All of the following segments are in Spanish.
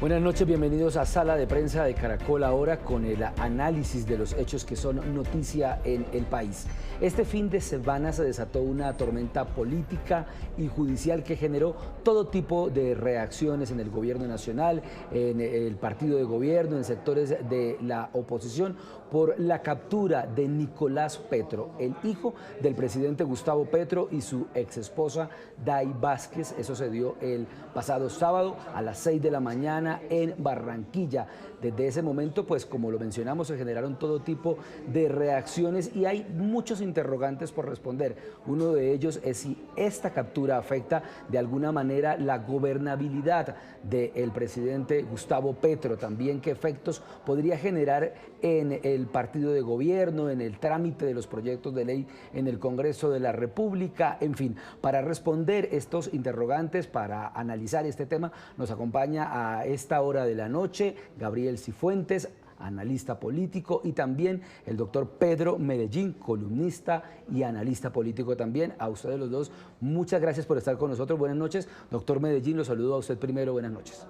Buenas noches, bienvenidos a Sala de Prensa de Caracol ahora con el análisis de los hechos que son noticia en el país. Este fin de semana se desató una tormenta política y judicial que generó todo tipo de reacciones en el gobierno nacional, en el partido de gobierno, en sectores de la oposición, por la captura de Nicolás Petro, el hijo del presidente Gustavo Petro y su exesposa Day Vázquez. Eso se dio el pasado sábado a las 6 de la mañana en Barranquilla. Desde ese momento, pues como lo mencionamos, se generaron todo tipo de reacciones y hay muchos interrogantes por responder. Uno de ellos es si esta captura afecta de alguna manera la gobernabilidad del presidente Gustavo Petro, también qué efectos podría generar en el partido de gobierno, en el trámite de los proyectos de ley en el Congreso de la República, en fin. Para responder estos interrogantes, para analizar este tema, nos acompaña a esta hora de la noche Gabriel Cifuentes, analista político, y también el doctor Pedro Medellín, columnista y analista político también. A ustedes los dos, muchas gracias por estar con nosotros. Buenas noches. Doctor Medellín, lo saludo a usted primero. Buenas noches.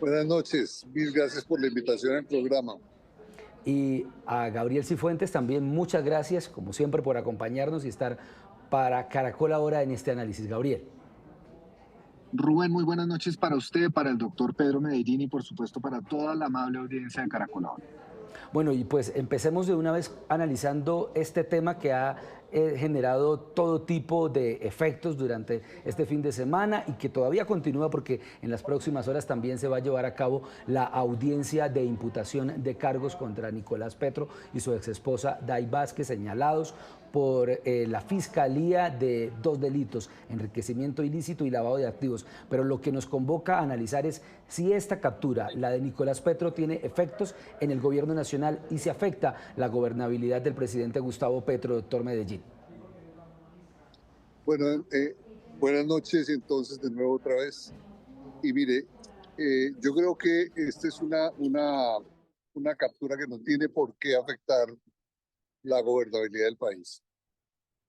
Buenas noches, mil gracias por la invitación al programa. Y a Gabriel Cifuentes también muchas gracias, como siempre, por acompañarnos y estar para Caracol ahora en este análisis. Gabriel. Rubén, muy buenas noches para usted, para el doctor Pedro Medellín y por supuesto para toda la amable audiencia de Caracol Ahora. Bueno, y pues empecemos de una vez analizando este tema que ha generado todo tipo de efectos durante este fin de semana y que todavía continúa porque en las próximas horas también se va a llevar a cabo la audiencia de imputación de cargos contra Nicolás Petro y su exesposa Day Vázquez, señalados por la Fiscalía de dos delitos: enriquecimiento ilícito y lavado de activos. Pero lo que nos convoca a analizar es si esta captura, la de Nicolás Petro, tiene efectos en el gobierno nacional y si afecta la gobernabilidad del presidente Gustavo Petro. Doctor Medellín. Bueno, buenas noches entonces de nuevo otra vez. Y mire, yo creo que esta es una captura que no tiene por qué afectar la gobernabilidad del país.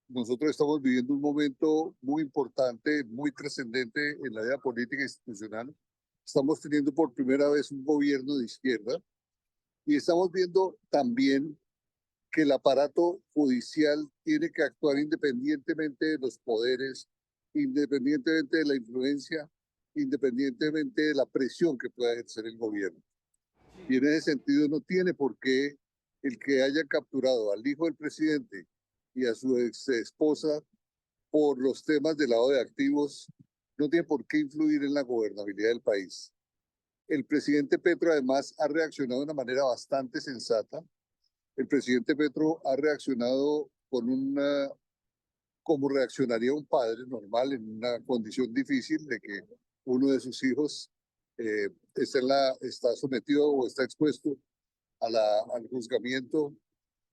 Nosotros estamos viviendo un momento muy importante, muy trascendente en la vida política e institucional. Estamos teniendo por primera vez un gobierno de izquierda y estamos viendo también que el aparato judicial tiene que actuar independientemente de los poderes, independientemente de la influencia, independientemente de la presión que pueda ejercer el gobierno. Y en ese sentido no tiene por qué el que haya capturado al hijo del presidente y a su ex esposa por los temas de lavado de activos, no tiene por qué influir en la gobernabilidad del país. El presidente Petro además ha reaccionado de una manera bastante sensata. El presidente Petro ha reaccionado como reaccionaría un padre normal en una condición difícil de que uno de sus hijos está sometido o está expuesto al juzgamiento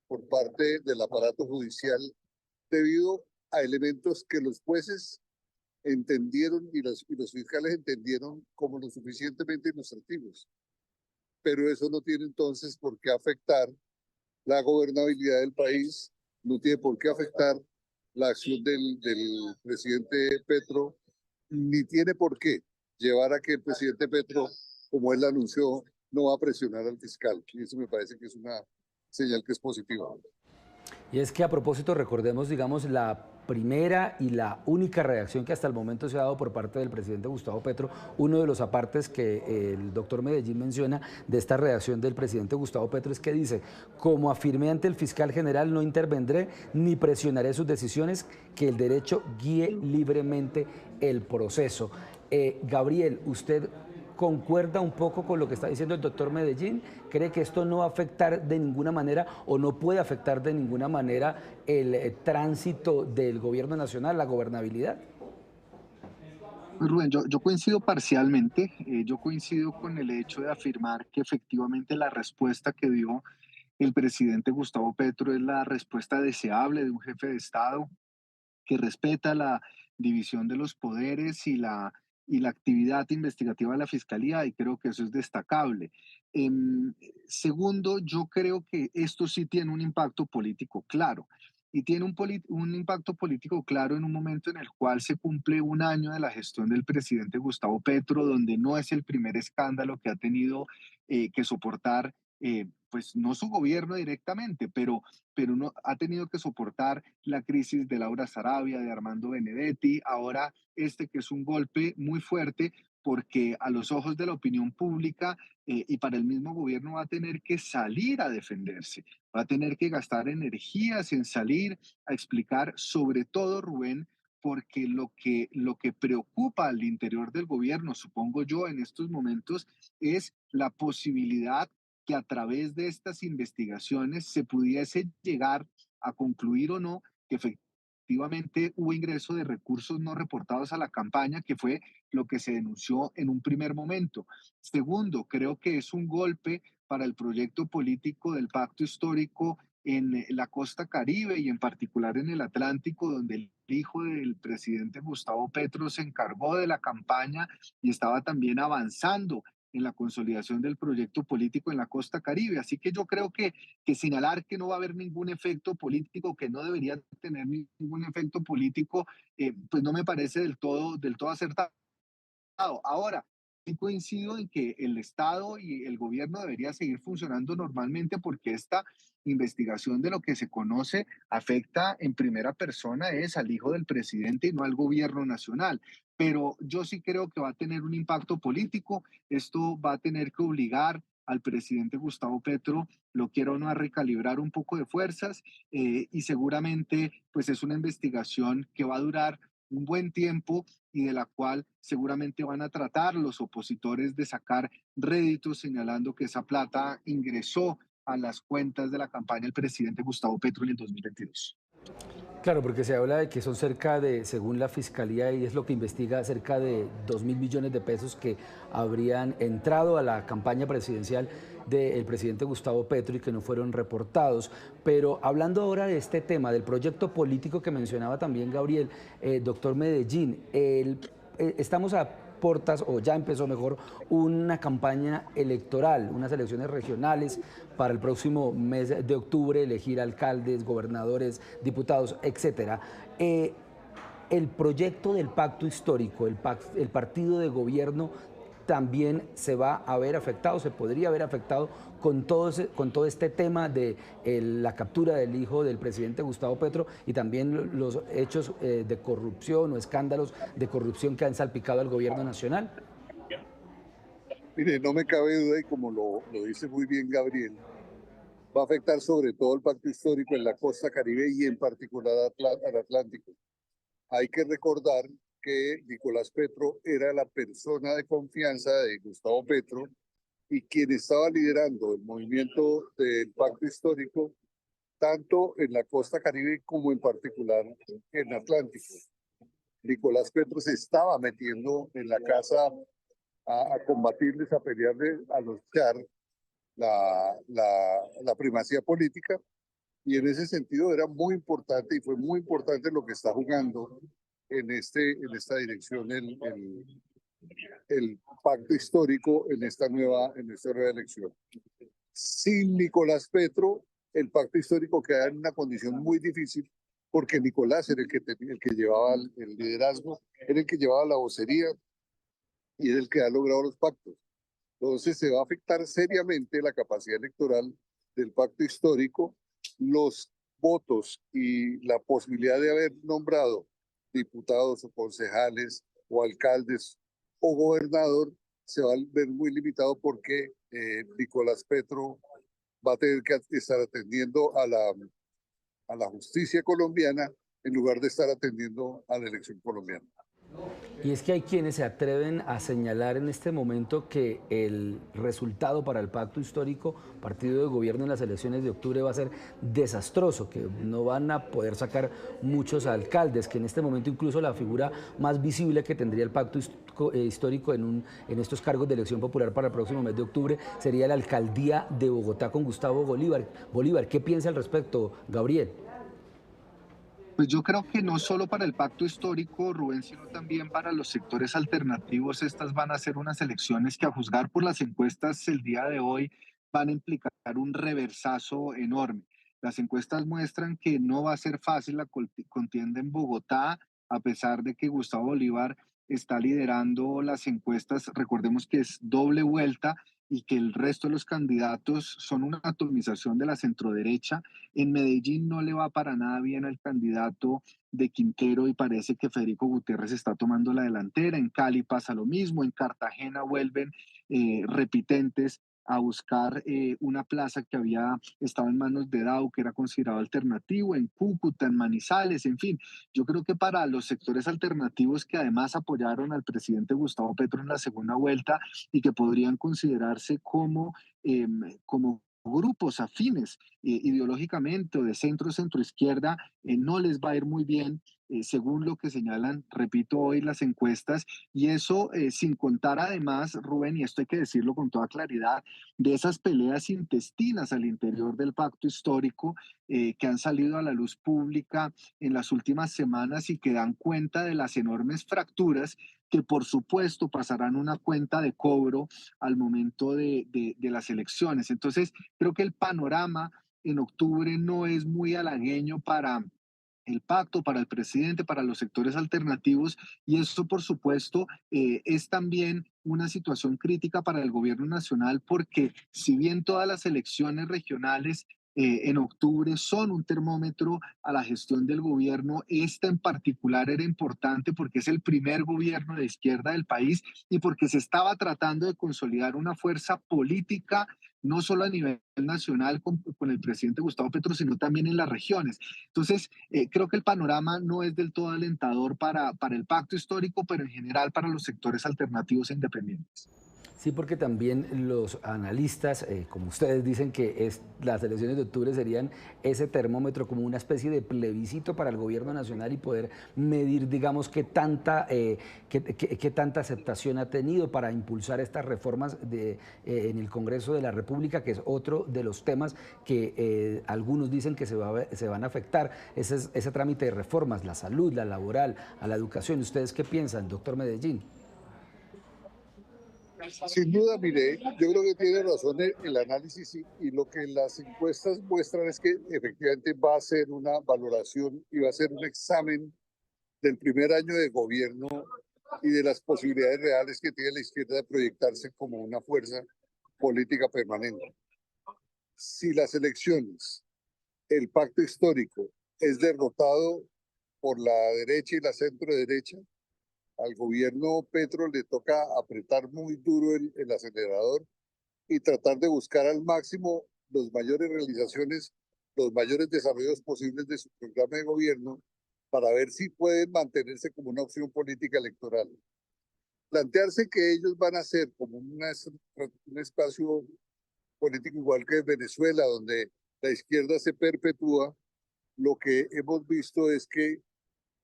por parte del aparato judicial debido a elementos que los jueces entendieron y los fiscales entendieron como lo suficientemente ilustrativos. Pero eso no tiene entonces por qué afectar la gobernabilidad del país, no tiene por qué afectar la acción del presidente Petro, ni tiene por qué llevar a que el presidente Petro, como él anunció, no va a presionar al fiscal. Y eso me parece que es una señal que es positiva. Y es que a propósito recordemos, digamos, la primera y la única reacción que hasta el momento se ha dado por parte del presidente Gustavo Petro. Uno de los apartes que el doctor Medellín menciona de esta reacción del presidente Gustavo Petro es que dice: como afirmé ante el fiscal general, no intervendré ni presionaré sus decisiones, que el derecho guíe libremente el proceso. Gabriel, ¿usted concuerda un poco con lo que está diciendo el doctor Medellín? ¿Cree que esto no va a afectar de ninguna manera o no puede afectar de ninguna manera el tránsito del gobierno nacional, la gobernabilidad? Pues Rubén, yo coincido parcialmente. Yo coincido con el hecho de afirmar que efectivamente la respuesta que dio el presidente Gustavo Petro es la respuesta deseable de un jefe de Estado que respeta la división de los poderes y la actividad investigativa de la Fiscalía, y creo que eso es destacable. Segundo, yo creo que esto sí tiene un impacto político claro. y tiene un impacto político claro en un momento en el cual se cumple un año de la gestión del presidente Gustavo Petro, donde no es el primer escándalo que ha tenido que soportar, pues no su gobierno directamente, pero no, ha tenido que soportar la crisis de Laura Sarabia, de Armando Benedetti, ahora este que es un golpe muy fuerte porque a los ojos de la opinión pública y para el mismo gobierno va a tener que salir a defenderse, va a tener que gastar energías en salir a explicar, sobre todo Rubén, porque lo que preocupa al interior del gobierno, supongo yo, en estos momentos, es la posibilidad que a través de estas investigaciones se pudiese llegar a concluir o no que efectivamente hubo ingreso de recursos no reportados a la campaña, que fue lo que se denunció en un primer momento. Segundo, creo que es un golpe para el proyecto político del pacto histórico en la costa Caribe y en particular en el Atlántico, donde el hijo del presidente Gustavo Petro se encargó de la campaña y estaba también avanzando en la consolidación del proyecto político en la costa Caribe. Así que yo creo que señalar que no va a haber ningún efecto político, que no debería tener ningún efecto político, pues no me parece del todo acertado. Ahora, sí coincido en que el Estado y el gobierno debería seguir funcionando normalmente porque esta investigación de lo que se conoce afecta en primera persona es al hijo del presidente y no al gobierno nacional. Pero yo sí creo que va a tener un impacto político. Esto va a tener que obligar al presidente Gustavo Petro, lo quiero o no, a recalibrar un poco de fuerzas y seguramente pues es una investigación que va a durar un buen tiempo y de la cual seguramente van a tratar los opositores de sacar réditos señalando que esa plata ingresó a las cuentas de la campaña del presidente Gustavo Petro en el 2022. Claro, porque se habla de que son cerca de, según la Fiscalía, y es lo que investiga, cerca de 2.000 millones de pesos que habrían entrado a la campaña presidencial del presidente Gustavo Petro y que no fueron reportados. Pero hablando ahora de este tema, del proyecto político que mencionaba también Gabriel, doctor Medellín, estamos a portas, o ya empezó mejor, una campaña electoral, unas elecciones regionales para el próximo mes de octubre, elegir alcaldes, gobernadores, diputados, etcétera. El proyecto del pacto histórico, el partido de gobierno también se va a ver afectado, se podría haber afectado con todo este tema de la captura del hijo del presidente Gustavo Petro y también los hechos de corrupción o escándalos de corrupción que han salpicado al gobierno nacional. Mire, no me cabe duda y como lo dice muy bien Gabriel, va a afectar sobre todo el pacto histórico en la costa Caribe y en particular al Atlántico. Hay que recordar que Nicolás Petro era la persona de confianza de Gustavo Petro y quien estaba liderando el movimiento del pacto histórico tanto en la costa Caribe como en particular en Atlántico. Nicolás Petro se estaba metiendo en la casa a combatirles, a pelearles, a luchar la primacía política y en ese sentido era muy importante y fue muy importante lo que está jugando en esta dirección el pacto histórico en esta nueva elección. Sin Nicolás Petro, el pacto histórico queda en una condición muy difícil porque Nicolás era el que llevaba el liderazgo, era el que llevaba la vocería y era el que ha logrado los pactos. Entonces se va a afectar seriamente la capacidad electoral del pacto histórico, los votos y la posibilidad de haber nombrado diputados o concejales o alcaldes o gobernador se va a ver muy limitado porque Nicolás Petro va a tener que estar atendiendo a la justicia colombiana en lugar de estar atendiendo a la elección colombiana. Y es que hay quienes se atreven a señalar en este momento que el resultado para el pacto histórico, partido de gobierno en las elecciones de octubre, va a ser desastroso, que no van a poder sacar muchos alcaldes, que en este momento incluso la figura más visible que tendría el pacto histórico en estos cargos de elección popular para el próximo mes de octubre sería la alcaldía de Bogotá con Gustavo Bolívar. ¿Qué piensa al respecto, Gabriel? Pues yo creo que no solo para el pacto histórico, Rubén, sino también para los sectores alternativos, estas van a ser unas elecciones que a juzgar por las encuestas el día de hoy van a implicar un reversazo enorme. Las encuestas muestran que no va a ser fácil la contienda en Bogotá, a pesar de que Gustavo Bolívar está liderando las encuestas. Recordemos que es doble vuelta y que el resto de los candidatos son una atomización de la centroderecha. En Medellín no le va para nada bien al candidato de Quintero y parece que Federico Gutiérrez está tomando la delantera. En Cali pasa lo mismo, en Cartagena vuelven repitentes a buscar una plaza que había estado en manos de Dau, que era considerado alternativo, en Cúcuta, en Manizales, en fin. Yo creo que para los sectores alternativos que además apoyaron al presidente Gustavo Petro en la segunda vuelta y que podrían considerarse como grupos afines ideológicamente o de centro-centroizquierda, no les va a ir muy bien, según lo que señalan, repito, hoy las encuestas, y eso sin contar además, Rubén, y esto hay que decirlo con toda claridad, de esas peleas intestinas al interior del pacto histórico que han salido a la luz pública en las últimas semanas y que dan cuenta de las enormes fracturas que por supuesto pasarán una cuenta de cobro al momento de las elecciones. Entonces, creo que el panorama en octubre no es muy halagueño para el pacto, para el presidente, para los sectores alternativos, y eso, por supuesto, es también una situación crítica para el gobierno nacional, porque si bien todas las elecciones regionales en octubre son un termómetro a la gestión del gobierno, esta en particular era importante porque es el primer gobierno de izquierda del país y porque se estaba tratando de consolidar una fuerza política no solo a nivel nacional con el presidente Gustavo Petro, sino también en las regiones. Entonces, creo que el panorama no es del todo alentador para el pacto histórico, pero en general para los sectores alternativos e independientes. Sí, porque también los analistas, como ustedes dicen que las elecciones de octubre serían ese termómetro como una especie de plebiscito para el gobierno nacional y poder medir, digamos, qué tanta aceptación ha tenido para impulsar estas reformas en el Congreso de la República, que es otro de los temas que algunos dicen que se van a afectar, ese trámite de reformas, la salud, la laboral, a la educación. ¿Ustedes qué piensan, doctor Medellín? Sin duda, mire, yo creo que tiene razón el análisis y lo que las encuestas muestran es que efectivamente va a ser una valoración y va a ser un examen del primer año de gobierno y de las posibilidades reales que tiene la izquierda de proyectarse como una fuerza política permanente. Si las elecciones, el pacto histórico es derrotado por la derecha y la centro derecha, al gobierno Petro le toca apretar muy duro el acelerador y tratar de buscar al máximo las mayores realizaciones, los mayores desarrollos posibles de su programa de gobierno para ver si pueden mantenerse como una opción política electoral. Plantearse que ellos van a ser como un espacio político igual que Venezuela, donde la izquierda se perpetúa, lo que hemos visto es que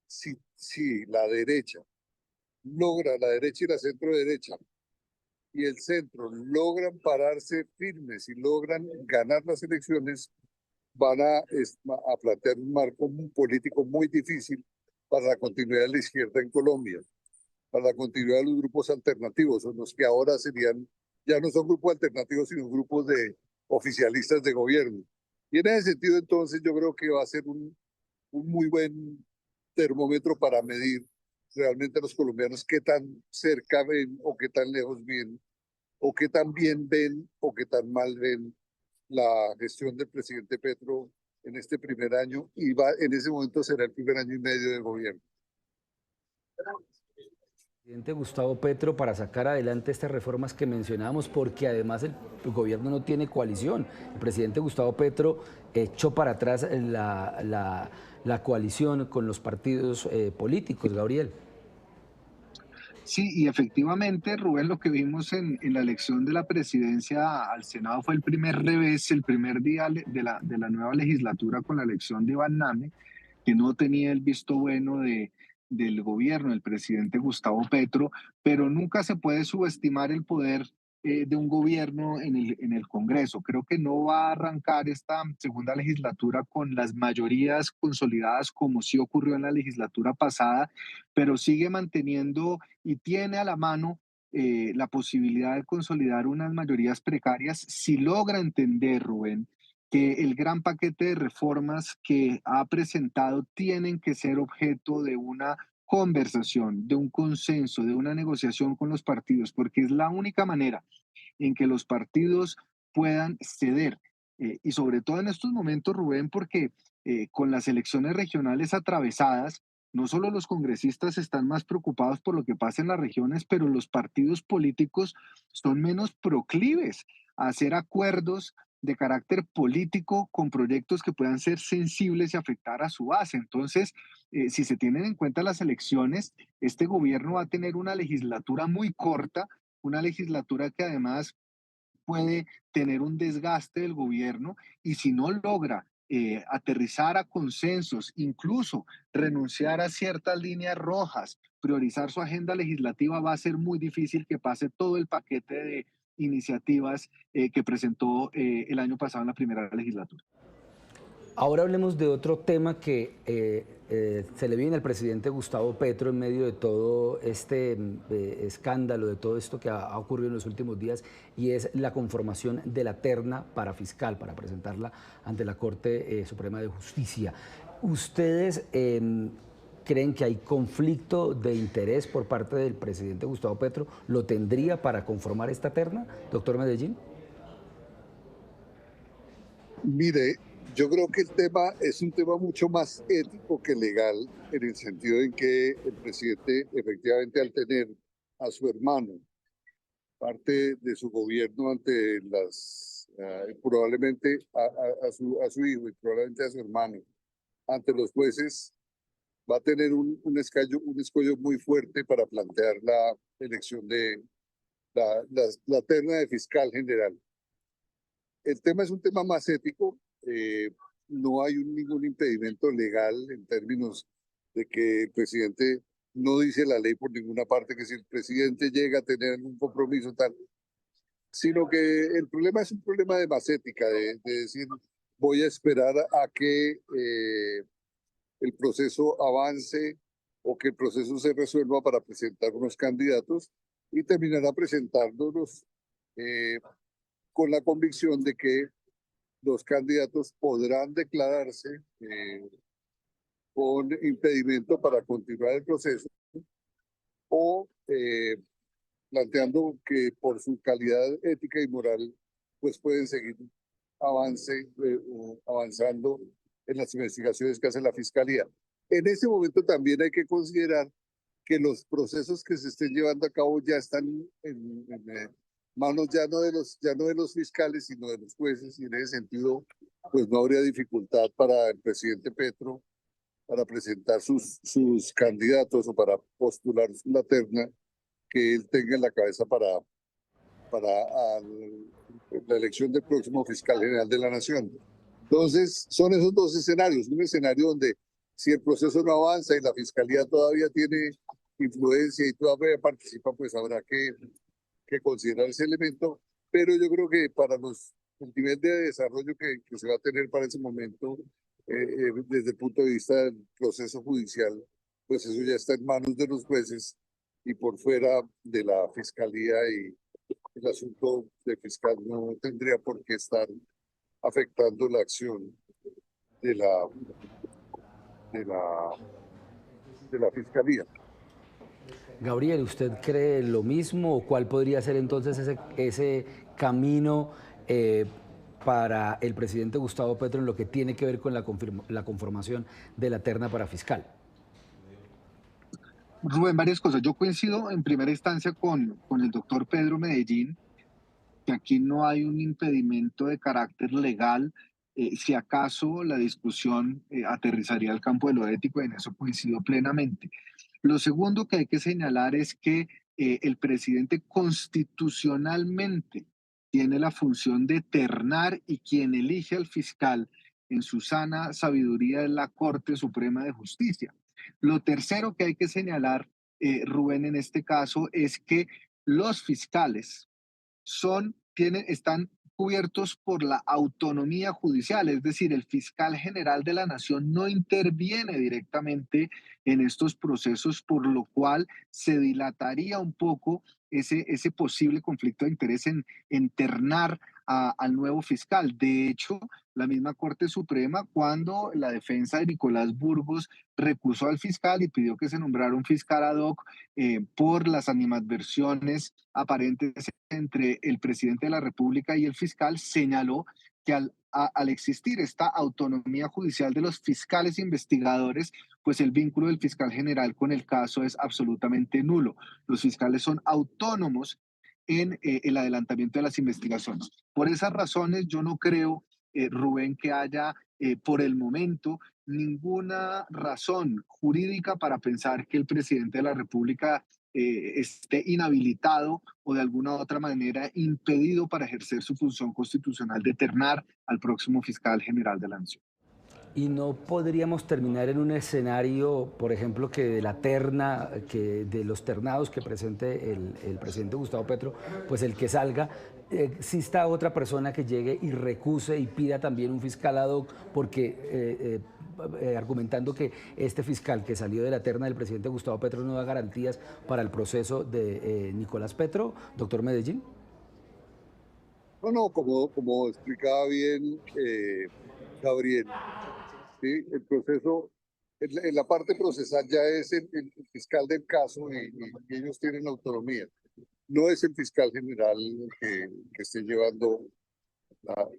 si la derecha y la centro derecha y el centro logran pararse firmes y logran ganar las elecciones, van a plantear un marco político muy difícil para la continuidad de la izquierda en Colombia, para la continuidad de los grupos alternativos, son los que ahora serían, ya no son grupos alternativos, sino grupos de oficialistas de gobierno. Y en ese sentido, entonces, yo creo que va a ser un muy buen termómetro para medir realmente a los colombianos qué tan cerca ven o qué tan lejos ven o qué tan bien ven o qué tan mal ven la gestión del presidente Petro en este primer año y en ese momento será el primer año y medio de gobierno. Presidente Gustavo Petro para sacar adelante estas reformas que mencionábamos, porque además el gobierno no tiene coalición. El presidente Gustavo Petro echó para atrás la coalición con los partidos políticos, Gabriel. Sí, y efectivamente, Rubén, lo que vimos en la elección de la presidencia al Senado fue el primer revés, el primer día de la nueva legislatura con la elección de Iván Name, que no tenía el visto bueno del gobierno, del presidente Gustavo Petro, pero nunca se puede subestimar el poder de un gobierno en el Congreso. Creo que no va a arrancar esta segunda legislatura con las mayorías consolidadas como sí ocurrió en la legislatura pasada, pero sigue manteniendo y tiene a la mano la posibilidad de consolidar unas mayorías precarias si logra entender, Rubén, que el gran paquete de reformas que ha presentado tienen que ser objeto de una conversación, de un consenso, de una negociación con los partidos, porque es la única manera en que los partidos puedan ceder. Y sobre todo en estos momentos, Rubén, porque con las elecciones regionales atravesadas, no solo los congresistas están más preocupados por lo que pasa en las regiones, pero los partidos políticos son menos proclives a hacer acuerdos de carácter político con proyectos que puedan ser sensibles y afectar a su base. Entonces, si se tienen en cuenta las elecciones, este gobierno va a tener una legislatura muy corta, una legislatura que además puede tener un desgaste del gobierno y si no logra aterrizar a consensos, incluso renunciar a ciertas líneas rojas, priorizar su agenda legislativa, va a ser muy difícil que pase todo el paquete de iniciativas que presentó el año pasado en la primera legislatura. Ahora hablemos de otro tema que se le viene al presidente Gustavo Petro en medio de todo este escándalo, de todo esto que ha ocurrido en los últimos días, y es la conformación de la terna para fiscal, para presentarla ante la Corte Suprema de Justicia. ¿Ustedes creen que hay conflicto de interés por parte del presidente Gustavo Petro? ¿Lo tendría para conformar esta terna, doctor Medellín? Mire, yo creo que el tema es un tema mucho más ético que legal, en el sentido en que el presidente, efectivamente, al tener a su hermano parte de su gobierno ante probablemente a su hijo y probablemente a su hermano ante los jueces, va a tener un escollo muy fuerte para plantear la elección de la terna de fiscal general. El tema es un tema más ético. No hay ningún impedimento legal en términos de que el presidente no dice la ley por ninguna parte que si el presidente llega a tener algún compromiso tal, sino que el problema es un problema de más ética, de decir, voy a esperar a que el proceso avance o que el proceso se resuelva para presentar unos candidatos y terminará presentándolos eh, con la convicción de que los candidatos podrán declararse con impedimento para continuar el proceso o planteando que por su calidad ética y moral pues pueden seguir avanzando en las investigaciones que hace la Fiscalía. En ese momento también hay que considerar que los procesos que se estén llevando a cabo ya están en manos ya no de los fiscales, sino de los jueces, y en ese sentido, pues no habría dificultad para el presidente Petro para presentar sus candidatos o para postular la terna que él tenga en la cabeza para la elección del próximo fiscal general de la Nación. Entonces, son esos dos escenarios. Un escenario donde si el proceso no avanza y la fiscalía todavía tiene influencia y todavía participa, pues habrá que considerar ese elemento. Pero yo creo que para el nivel de desarrollo que se va a tener para ese momento, desde el punto de vista del proceso judicial, pues eso ya está en manos de los jueces y por fuera de la fiscalía, y el asunto de fiscal no tendría por qué estar afectando la acción de de la, de la fiscalía. Gabriel, ¿usted cree lo mismo o cuál podría ser entonces ese camino para el presidente Gustavo Petro en lo que tiene que ver con la conformación de la terna para fiscal? Rubén, varias cosas. Yo coincido en primera instancia con el doctor Pedro Medellín, que aquí no hay un impedimento de carácter legal. Si acaso la discusión aterrizaría al campo de lo ético, y en eso coincido plenamente. Lo segundo que hay que señalar es que el presidente constitucionalmente tiene la función de ternar y quien elige al fiscal en su sana sabiduría es la Corte Suprema de Justicia. Lo tercero que hay que señalar, Rubén, en este caso es que los fiscales están cubiertos por la autonomía judicial, es decir, el fiscal general de la nación no interviene directamente en estos procesos, por lo cual se dilataría un poco ese posible conflicto de interés en ternar al nuevo fiscal. De hecho, la misma Corte Suprema cuando la defensa de Nicolás Burgos recusó al fiscal y pidió que se nombrara un fiscal ad hoc por las animadversiones aparentes entre el presidente de la República y el fiscal. Señaló que al existir esta autonomía judicial de los fiscales investigadores, pues el vínculo del fiscal general con el caso es absolutamente nulo. Los fiscales son autónomos en el adelantamiento de las investigaciones. Por esas razones, yo no creo, Rubén, que haya por el momento ninguna razón jurídica para pensar que el presidente de la República esté inhabilitado o de alguna u otra manera impedido para ejercer su función constitucional de ternar al próximo fiscal general de la Nación. Y no podríamos terminar en un escenario, por ejemplo, que de la terna, que de los ternados que presente el presidente Gustavo Petro, pues el que salga, exista otra persona que llegue y recuse y pida también un fiscal ad hoc, porque argumentando que este fiscal que salió de la terna del presidente Gustavo Petro no da garantías para el proceso de Nicolás Petro, doctor Medellín. No, como explicaba bien Gabriel, ¿sí? El proceso, en la parte procesal ya es el fiscal del caso y ellos tienen autonomía. No es el fiscal general que esté llevando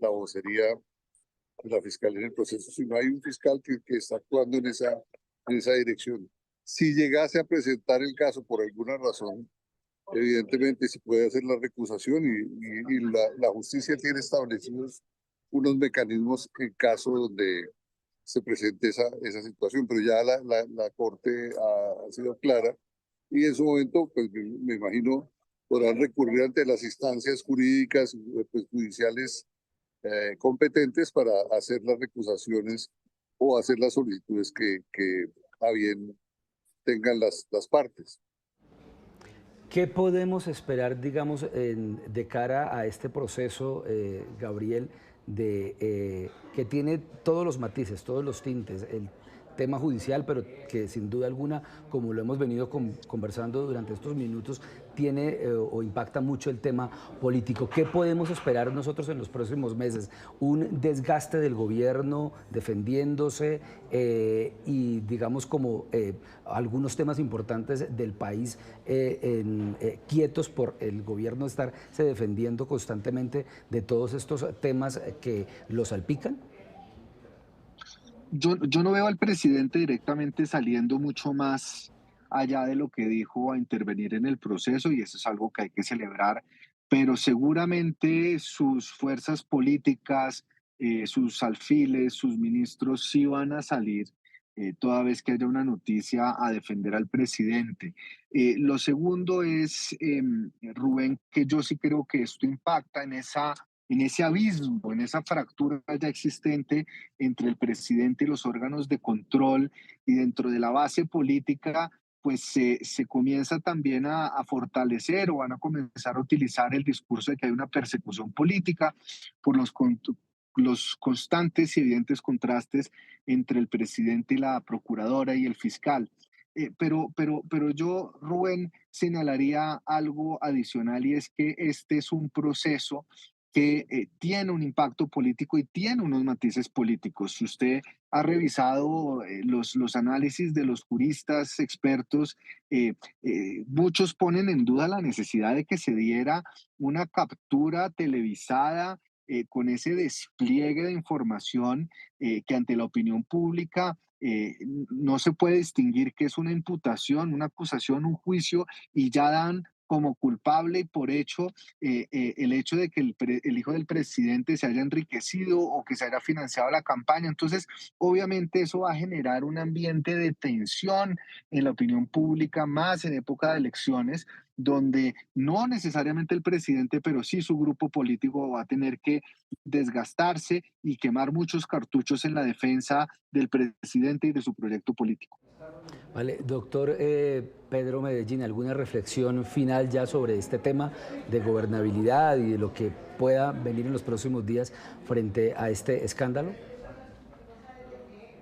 la vocería de la fiscalía en el proceso, sino hay un fiscal que está actuando en esa dirección. Si llegase a presentar el caso por alguna razón, evidentemente se puede hacer la recusación y la justicia tiene establecidos unos mecanismos en caso donde se presente esa situación, pero ya la Corte ha sido clara y en su momento, pues me imagino, podrán recurrir ante las instancias jurídicas, pues, judiciales competentes para hacer las recusaciones o hacer las solicitudes que a bien tengan las partes. ¿Qué podemos esperar, digamos, de cara a este proceso, Gabriel, que tiene todos los matices, todos los tintes, el tema judicial, pero que sin duda alguna, como lo hemos venido conversando durante estos minutos, tiene o impacta mucho el tema político? ¿Qué podemos esperar nosotros en los próximos meses? ¿Un desgaste del gobierno defendiéndose y digamos como algunos temas importantes del país quietos por el gobierno estarse defendiendo constantemente de todos estos temas que lo salpican? Yo no veo al presidente directamente saliendo mucho más allá de lo que dijo a intervenir en el proceso y eso es algo que hay que celebrar, pero seguramente sus fuerzas políticas, sus alfiles, sus ministros sí van a salir toda vez que haya una noticia a defender al presidente. Lo segundo es, Rubén, que yo sí creo que esto impacta en ese abismo, en esa fractura ya existente entre el presidente y los órganos de control y dentro de la base política, pues se comienza también a fortalecer o van a comenzar a utilizar el discurso de que hay una persecución política por los constantes y evidentes contrastes entre el presidente y la procuradora y el fiscal. Pero yo, Rubén, señalaría algo adicional y es que este es un proceso que tiene un impacto político y tiene unos matices políticos. Si usted ha revisado los análisis de los juristas expertos, muchos ponen en duda la necesidad de que se diera una captura televisada con ese despliegue de información que ante la opinión pública no se puede distinguir que es una imputación, una acusación, un juicio y ya dan como culpable y por hecho el hecho de que el hijo del presidente se haya enriquecido o que se haya financiado la campaña. Entonces, obviamente eso va a generar un ambiente de tensión en la opinión pública, más en época de elecciones, donde no necesariamente el presidente, pero sí su grupo político va a tener que desgastarse y quemar muchos cartuchos en la defensa del presidente y de su proyecto político. Vale, doctor Pedro Medellín, ¿alguna reflexión final ya sobre este tema de gobernabilidad y de lo que pueda venir en los próximos días frente a este escándalo?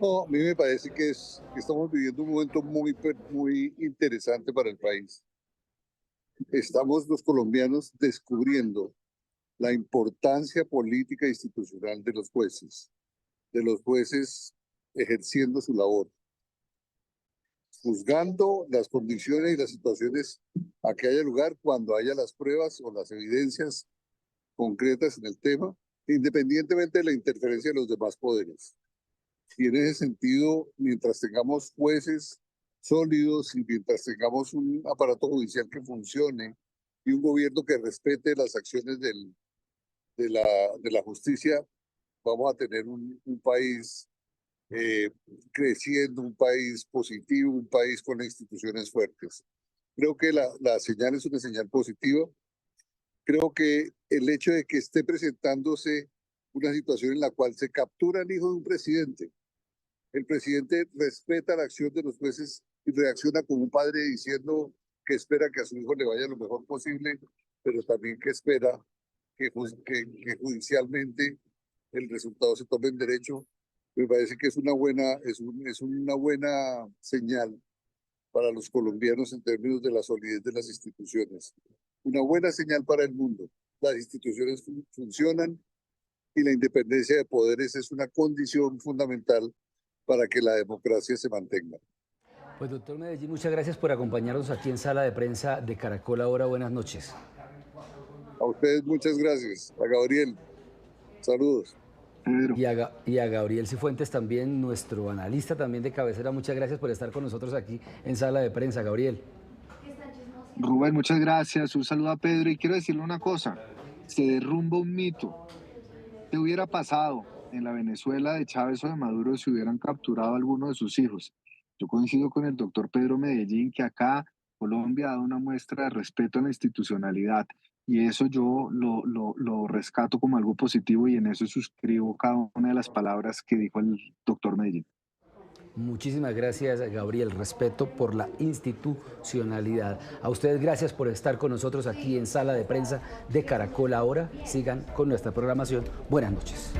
No, a mí me parece que estamos viviendo un momento muy interesante para el país. Estamos los colombianos descubriendo la importancia política e institucional de los jueces ejerciendo su labor, juzgando las condiciones y las situaciones a que haya lugar cuando haya las pruebas o las evidencias concretas en el tema, independientemente de la interferencia de los demás poderes. Y en ese sentido, mientras tengamos jueces sólidos y mientras tengamos un aparato judicial que funcione y un gobierno que respete las acciones de la justicia, vamos a tener un país creciendo, un país positivo, un país con instituciones fuertes. Creo que la señal es una señal positiva. Creo que el hecho de que esté presentándose una situación en la cual se captura al hijo de un presidente, el presidente respeta la acción de los jueces y reacciona como un padre diciendo que espera que a su hijo le vaya lo mejor posible, pero también que espera que judicialmente el resultado se tome en derecho. Me parece que es una buena señal para los colombianos en términos de la solidez de las instituciones. Una buena señal para el mundo. Las instituciones funcionan y la independencia de poderes es una condición fundamental para que la democracia se mantenga. Pues doctor Medellín, muchas gracias por acompañarnos aquí en Sala de Prensa de Caracol Ahora. Buenas noches. A ustedes muchas gracias. A Gabriel, saludos. Y a Gabriel Cifuentes también, nuestro analista también de cabecera, muchas gracias por estar con nosotros aquí en Sala de Prensa. Gabriel. Rubén, muchas gracias. Un saludo a Pedro y quiero decirle una cosa. Se derrumba un mito. ¿Qué hubiera pasado en la Venezuela de Chávez o de Maduro si hubieran capturado a alguno de sus hijos? Yo coincido con el doctor Pedro Medellín que acá Colombia ha dado una muestra de respeto a la institucionalidad y eso yo lo rescato como algo positivo y en eso suscribo cada una de las palabras que dijo el doctor Medellín. Muchísimas gracias, Gabriel. Respeto por la institucionalidad. A ustedes gracias por estar con nosotros aquí en Sala de Prensa de Caracol Ahora. Sigan con nuestra programación. Buenas noches.